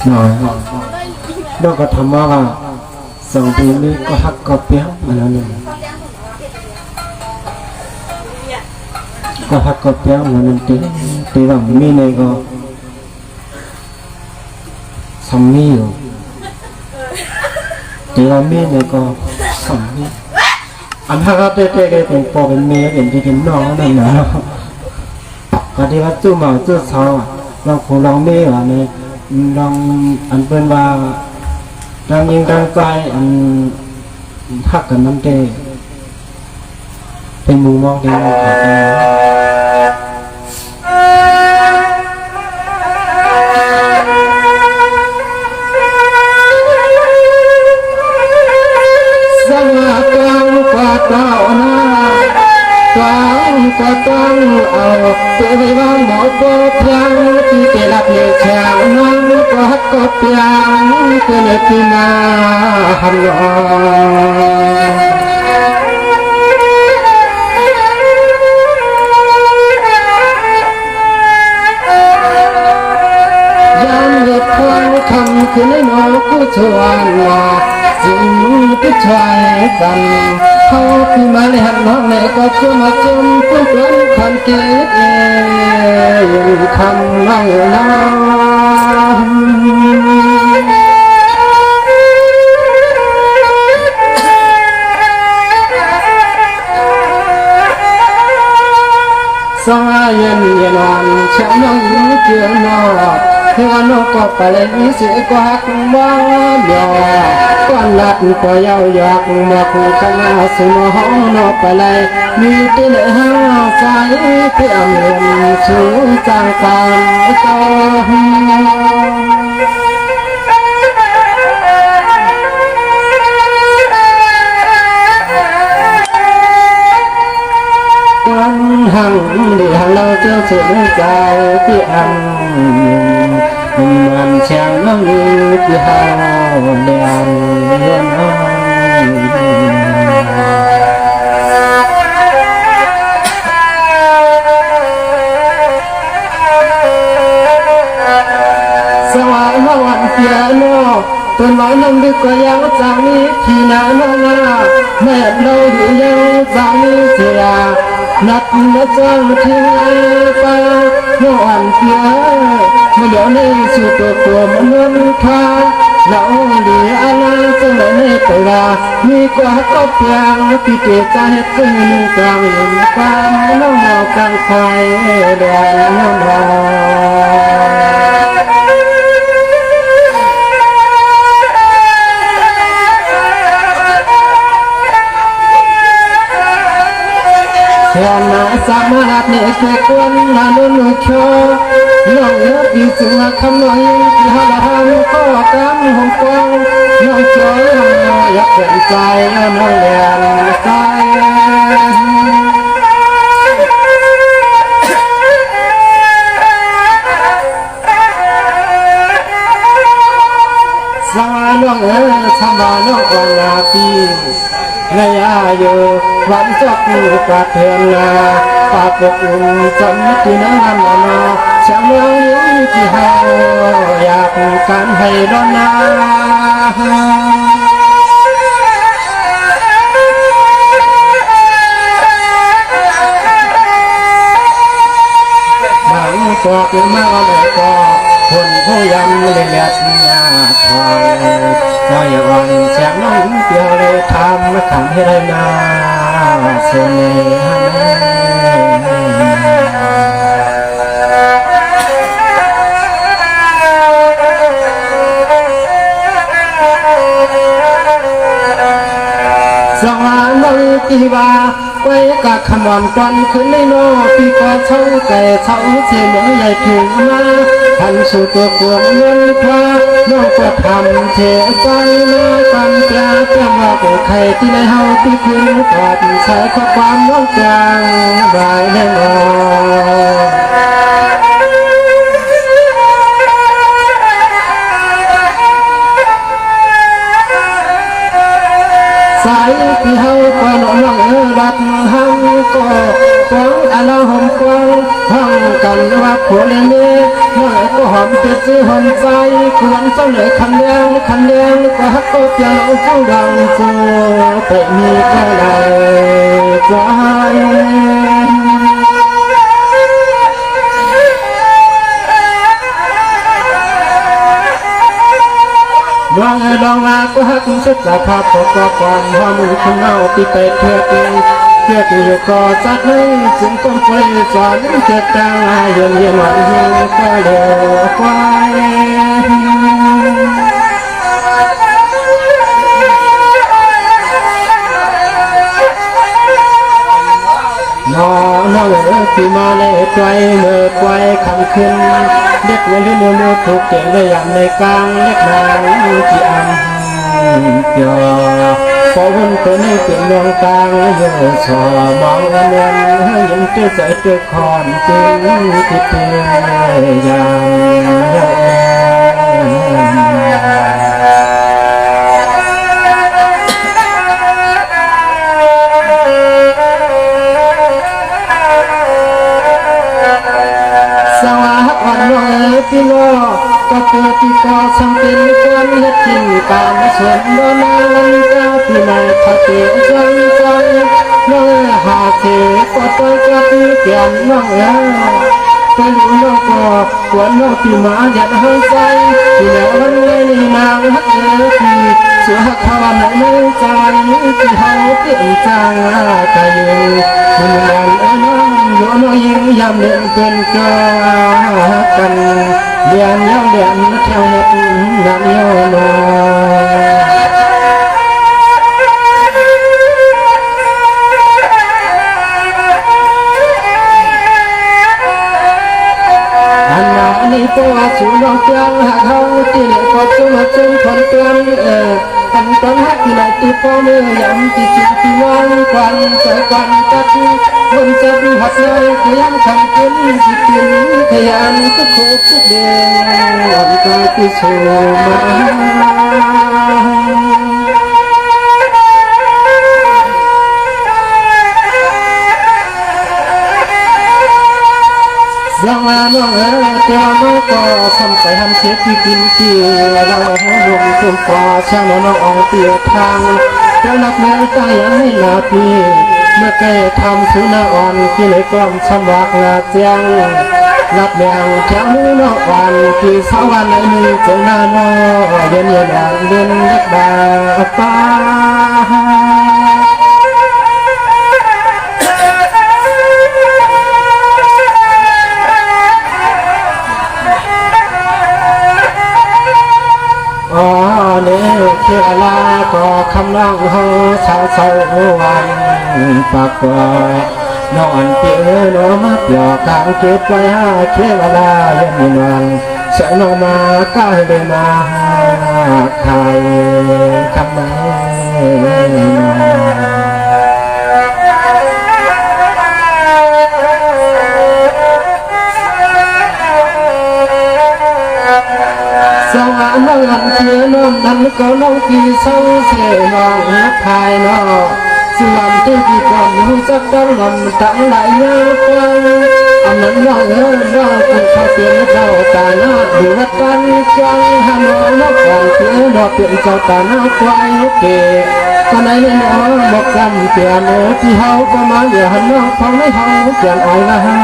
หน่อยเราก็ทำว่าสองปีนี้ก็ฮักก็เปี้ยมาแล้วนี่ก็ฮักก็เปี้ยมานั่นตีว่ามีในก็สามีอยู่ตีว่ามีในก็สามีอันฮักก็เต้ๆก็เป็นพ่อเป็นแม่เป็นพี่เป็นน้องนั่นนะก็ที่ว่าจู่เมาจู่เช้าเราคงลองมีว่านี่ลองอันเป็นว่าดังยิงดังใจอันฮักกันนั่นเต้เป็นมุมมองดีก็ต้องเอาตัวไปวางหมอโบพยังที่เกลับเลี้ยงช้างน้องก็ฮักก็เปียงก็เลยที่นาหันลยันเด็กพวงคำคือในนอผู้ชวนว่าสิ่งที่ช่วยกันเขาที่มาในหันน้องแม่ก็จะมาจมผู้กล้ำคันเกศเองคำเล่าเล่าสายเย็นเย็นวันเช้าน้องยิ้มเกี่ยวนอเพื่อนกก็ไปเลยมีเสียกว่าบ้านยอก้อนลัดก็ยาวอยากมาคู่ข้างหน้าสุนห้องนอกไปเลยมีที่ไหนห้าสายเพื่อเงินชูจางตามก็วันหังเดี๋ยวเราจะเสียใจที่อันมันช่างน้องที่หาเดียนเงินสวายมาวันเพียโนต้นไม้นั่งดึกก็ยังจางนี้ที่นาโนนาแม่เราอยู่ยังจางนี้เสียนัดมาจังที่ไปเมื่อวันเพียเมื่อเดี๋ยวนี้สู่ตัวมันเงินทางเราดีอะไรจังไหนไปละมีกว่าก็เพียงที่เกิดใจขึ้นกลางลมความน้องมอกลางไฟแดงน้องแค่มาสามารถเนี่ยแค่คนละนุ่นโชน้องเอ๋ยจึงมาคำน้อยที่หาละหันก็กำหงกองน้องจอยอยากเปลี่ยนใจน้องเลียนใจสาน้องเอ๋ยทำมาน้องก่อนนาปีในอายุวันจบกระเทือนนาปากปกอุ่นจำที่น้ำนาช่างเราที่หาอยากการให้ร้อนนาบางก็คือมาแล้วก็คนผู้ยำเลยเลียดหน้าทองน้อยอ่อนแสงน้องเดียวเลยทำให้ได้นาเสน่ห์สวรรค์ที่ว่าไว้กับขมอนตอนขึ้นในโลกที่ก็เช่าแต่เช่าเสียเหมือนใหญ่ถึงมาทันสู่ตัวขวงเงินพระน้องก็ทำเทใจมาตามปลาเพื่อว่าเป็นใครที่ในเฮาที่คุณกอดใช้ข้อความน้องจางบายแน่นอนสายที่เฮาก็น้องรักหังก็ฟังอาลาหอมฟังห้อง กันว่าผัวเลยเนี่ยน้อยก็หอมจะซื้อหอมใจควรเจ้าเหนื่อยคันแดงก็ฮักก็เพียงเจ้าดังเจอแต่มีก็เลยใจดวงอาก็ฮักสุดสภาพก็ก่อนหัวมือคนเงาปีเตะเทือกอยู่ก็จัดให้จึงก้มไปจอดเกิดตาเย็นหวานเย็นก็เดือดไฟน้องที่มาในไกลเมื่อไกลคำขึ้นเด็กวันที่เมื่อถูกเก่งได้อย่างในกลางเล็กนางที่อันเกี่ยวพอวันตัวนี้เป็นดวงตาโยชอมองเงินยังเจอใจเจอคอนจริงที่เพียงที่ล้อก็เกิดที่ก่อสำเป็นความเล็ดทิ้งการส่วนโดนวันเจ้าที่ไม่พัดเกี่ยวจังน้องหาเขก็ตัวกับแก่นน้องไปรู้น้องก็กวนน้องที่มาอยากให้ใจที่แล้ววันนี้นางฮักที่เสือขาวในใจที่เขาเปลี่ยนใจกันมันน้องโยนยิงยำเด่นเป็นกันเดียนยังเดียนเท่านั้นน้ำโยนนี่ตัวสูงน้องเตียงหากเขาที่เหลือก็จงคนเตือนทันต้นหักที่ไหนที่พ่อเมื่อยำที่จิตที่วางควันใจควันตัดบนจับหักเลยก็ยังทำกินที่กินขยันก็โคกทุกเดือนวันกายที่โชมาสังวานน้องเจ้าน้องก็สำใจทำเสียที่กินที่เราหัวลงทุ่มฟ้าช่างน้องออกเตียทางเจ้านักแม่ใจให้นาทีเมื่อแกทำสุนาอ่อนที่เลยกล้อมชำวากงาเจียงรับแมงแถวมือน้องอ่อนที่สาววันในมือจงหน้าน้อเย็นเย็นเล็กดาฟ้าเชื่อลาก็คำร้องเขาชาวเศร้าวันปากกว่านอนเปียโนมาเปียกางเก็บไว้หาเชื่อลาเย็นวันเสนอมาก้าวเลยมาไทยคำไม่สวรรค์น้องเทียน้องนั้นก็น้องที่เศร้าเสียน้องนักทายน้องสวรรค์ที่ดีก่อนหูจักต้องนำตั้งหลายเยอะกว่าอันนั้นน้องน้องคุณเขาเปลี่ยนเจ้าตาหน้าดูวัดกันจังหาน้องน้องก่อนเปลี่ยนดอกเปลี่ยนเจ้าตาหน้าควายเก๋ก็ในน้องบอกจำเปลี่ยนที่เขาก็มาอย่าหันน้องเขาให้เขาเปลี่ยนอ้อยละฮะ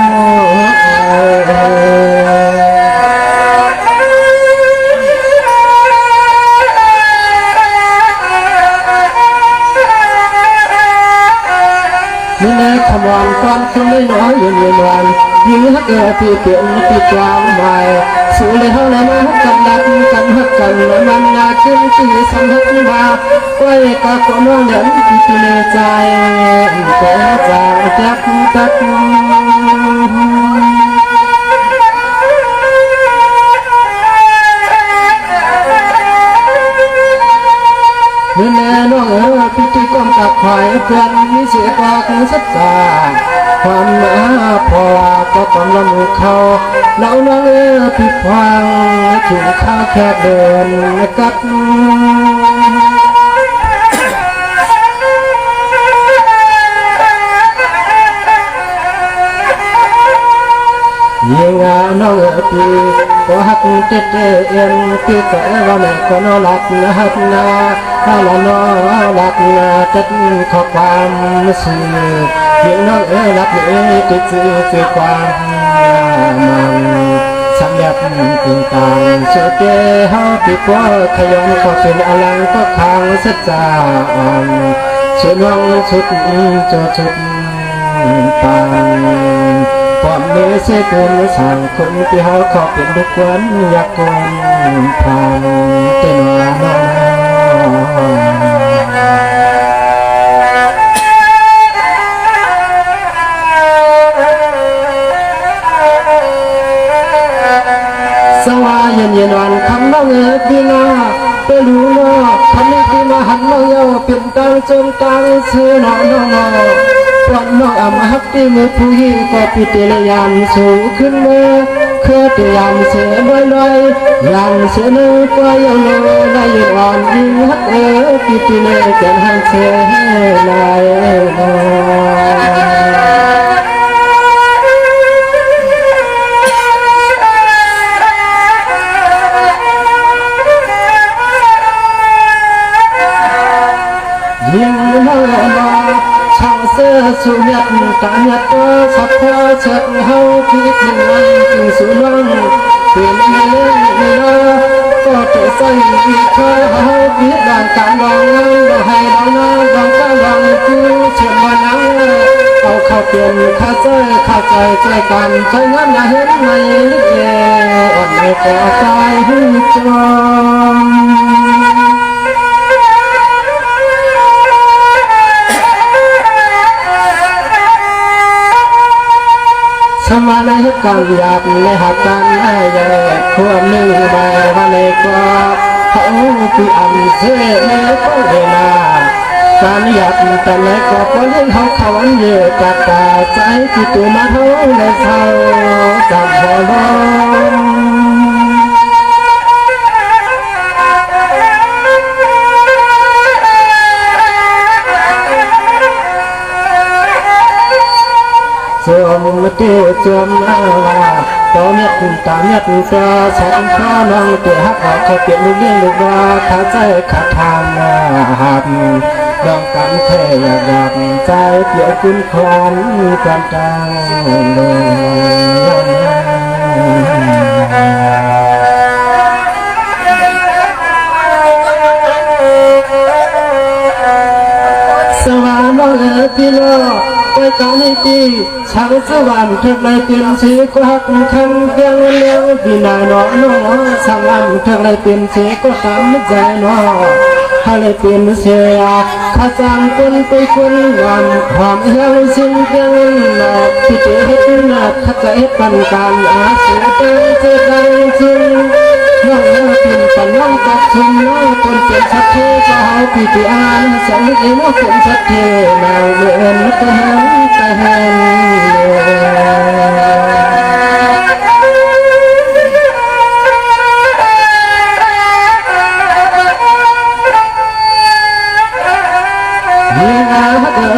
นี่นะขมอนก่อนคนไม่น้อยเย็นวันยื้อฮักที่เปลี่ยนที่กลางใหม่สู่เลยเท่านั้นฮักกันดักกันฮักกันมันนาขึ้นที่สัมผัสมาไว้ตาคนน้องเดินที่ในใจก็จะจับตักนี่แน่น้องพิธีกรรมกับควายเพื่อนมีเสียกว่าคือสัจจาความมาพอก็ต้องลำเขาเราน้องผิดพลาดถึงข้าแค่เดินกัด ยิงน้องปีก็หักเตเตเอ็นปีก็ว่าแม่ก็นอหลักนะฮักนาถ้าละนอหลักนะจัดข้อความสื่อยิงน้องหลักนี้ติดสื่อความมันสำหรับตึงต่างสุดเจ้าเฮาปีกว่าขยันก็เป็นอลังก็ทางสัจจานสุดวังสุดจุดปานพร้อมเนื้อเสียตัวสั่งคนที่เขาขอเป็นทุกวันอยากกนทางเต้นว่าสวาเย็นวันคำน้องพี่นาไปรู้เนาะทำให้ที่มาหันน้องเยาเป็นตังจนตังเชื่อน้องปวดน้องอำฮักที่มือผู้หญิงก็ปิดเตลยามสูงขึ้นมือเคยเตยามเสียลอยยามเสียนึกก็ยังได้ยินอ่อนยิ่งฮักปิดเตลยกันหันเสียลายยิ่งน้องช่างเสื้อสุยัดตาหยัดตัวสับพอเช็ดเฮาคิดถึงวันถึงสุนังเปลี่ยนไม่เล่นไม่รอก็จะใส่อีกเธอเฮาคิดด่านการลองงานดอกให้ดอกน้ำดอกก้าดอกคือเชื่อมันนังเอาเข้าเปลี่ยนข้าใจเข้าใจใจกันใจงั้นอย่าเห็นไม่เย่อ่อนไม่ก่อใจให้จมสมาในการอยากในหักกันให้ใหญ่ควรหนึ่งมาวันในก็เขาที่อันเสียในก็เวลาการอยากแต่ในก็เพราะเรื่องเขาอันเยอะจากตาใจที่ตัวมาเขาในเศร้าจากพอลมจมเตี้ยจมลาตัวเมียคุณตาเมียคุณตาสองข้าน้องเตี้ยหักเขาเปลี่ยนลูกเลี้ยงลูกว่าขาใจขาทางหักลองกันแค่อยากใจเปลี่ยนคุณควันความตายสวรรค์น้องพี่โลไปกันให้ดีช่างสวรรค์ถึงในเปลี่ยนสีก็หักคำเพียงเลี้ยงพี่นายน้องช่างอันถึงในเปลี่ยนสีก็ตามใจน้องให้เปลี่ยนเสียข้าจำคนไปคนวันความเหี้ยวสิ้นเพียงหนักที่จะเห็นหนักข้าจะเห็นปันการอาเสียใจเจอกันจริงน้องเปลี่ยนปันน้องกับชุมน้องคนเปลี่ยนชัดเจนก็เอาพี่ที่อ่านสังเกตน้องเป็นชัดเจนนาวเดินก็เห็นก็เห็น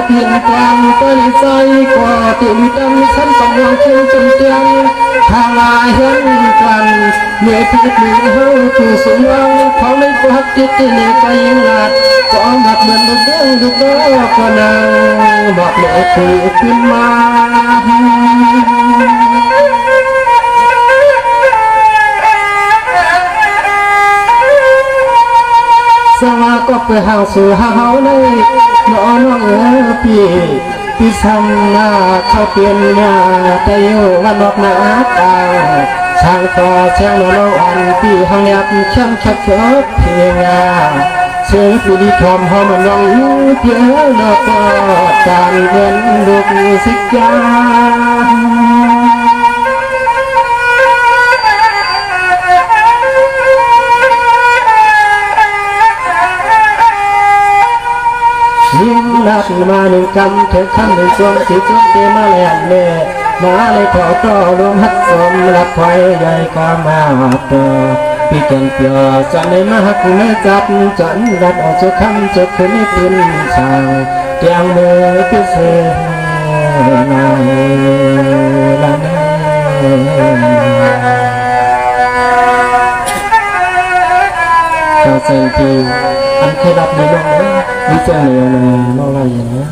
เพียงกลางต้นใจกว่าติ่มดำฉันต้องมองคิ้วจนเตียงทางลายเห็นกันเมื่อพี่มีเฮาคือสมหวังเขาไม่กวักจิตที่เหนื่อยไปยังหนักก็หมักเหมือนลูกเด้งลูกเด้อก็นางบอกเลยคือขึ้นมาสวาก็ไปหาสู่หาเฮาเลยน้องพี่สังนาเขาเปลี่ยนหน้าแต่อยู่วันนอกหน้าตาช่างต่อเชียงน้องอันพี่ห้องยับเข้มแคบเกิดเพียงเสียงผู้ดีทอมหอมน้องเพียงนอกก็การเงินลูกสิกายิ่งนักมาหนึ่งคำเถิดคำหนึ่งช่วงที่จุดเตมาแลนเล่มาเลยขอต่อรวมหัดสมรับไฟใหญ่ก็มาเติพี่เก่งเปียจะในมาหักไม่จับจนรัดออกจากคำจดขึ้นให้เป็นชาวเตียงมือพิเศษนายละเน น้องไรอย่างเงี้ย